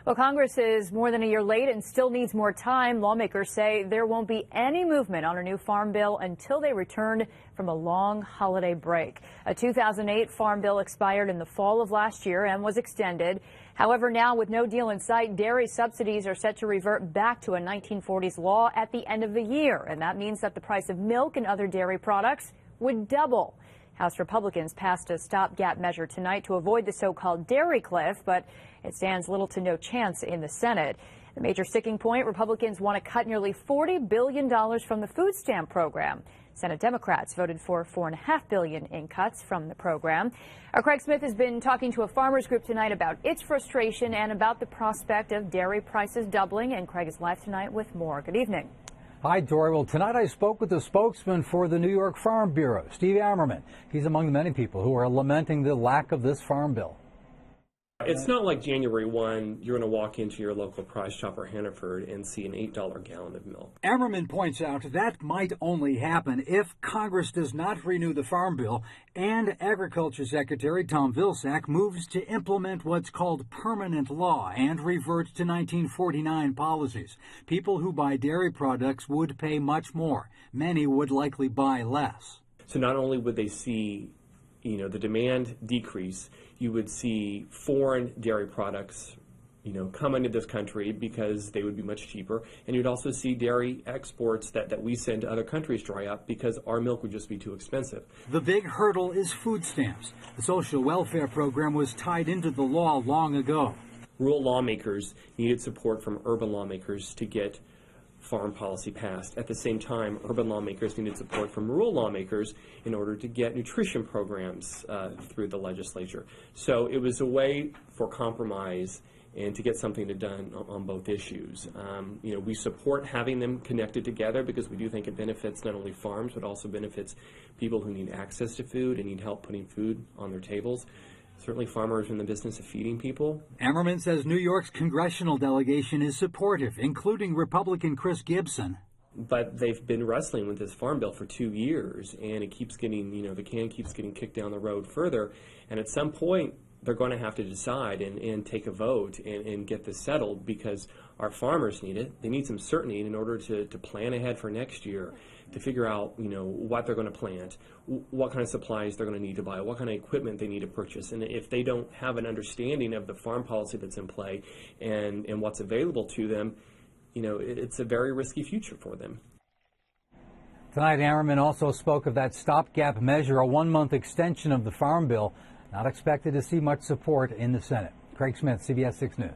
Well, Congress is more than a year late and still needs more time. Lawmakers say there won't be any movement on a new farm bill until they return from a long holiday break. A 2008 farm bill expired in the fall of last year and was extended. However, now with no deal in sight, dairy subsidies are set to revert back to a 1940s law at the end of the year. And that means that the price of milk and other dairy products would double. House Republicans passed a stopgap measure tonight to avoid the so-called dairy cliff, but it stands little to no chance in the Senate. The major sticking point, Republicans want to cut nearly $40 billion from the food stamp program. Senate Democrats voted for $4.5 billion in cuts from the program. Our Craig Smith has been talking to a farmers group tonight about its frustration and about the prospect of dairy prices doubling. And Craig is live tonight with more. Good evening. Hi, Dory. Well, tonight I spoke with the spokesman for the New York Farm Bureau, Steve Ammerman. He's among the many people who are lamenting the lack of this farm bill. It's not like January 1, you're going to walk into your local Price Chopper Hannaford and see an $8 gallon of milk. Ammerman points out that might only happen if Congress does not renew the farm bill and Agriculture Secretary Tom Vilsack moves to implement what's called permanent law and revert to 1949 policies. People who buy dairy products would pay much more. Many would likely buy less. So not only would they see the demand decrease, you would see foreign dairy products, come into this country because they would be much cheaper. And you'd also see dairy exports that we send to other countries dry up because our milk would just be too expensive. The big hurdle is food stamps. The social welfare program was tied into the law long ago. Rural lawmakers needed support from urban lawmakers to get farm policy passed. At the same time, urban lawmakers needed support from rural lawmakers in order to get nutrition programs through the legislature. So it was a way for compromise and to get something done on both issues. We support having them connected together because we do think it benefits not only farms but also benefits people who need access to food and need help putting food on their tables. Certainly farmers are in the business of feeding people. Ammerman says New York's congressional delegation is supportive, including Republican Chris Gibson. But they've been wrestling with this farm bill for 2 years, and it keeps getting, the can keeps getting kicked down the road further. And at some point, they're going to have to decide and take a vote and get this settled because our farmers need it. They need some certainty in order to plan ahead for next year, to figure out, what they're going to plant, what kind of supplies they're going to need to buy, what kind of equipment they need to purchase. And if they don't have an understanding of the farm policy that's in play and what's available to them, it's a very risky future for them. Tonight, Ammerman also spoke of that stopgap measure, a 1-month extension of the farm bill. Not expected to see much support in the Senate. Craig Smith, CBS 6 News.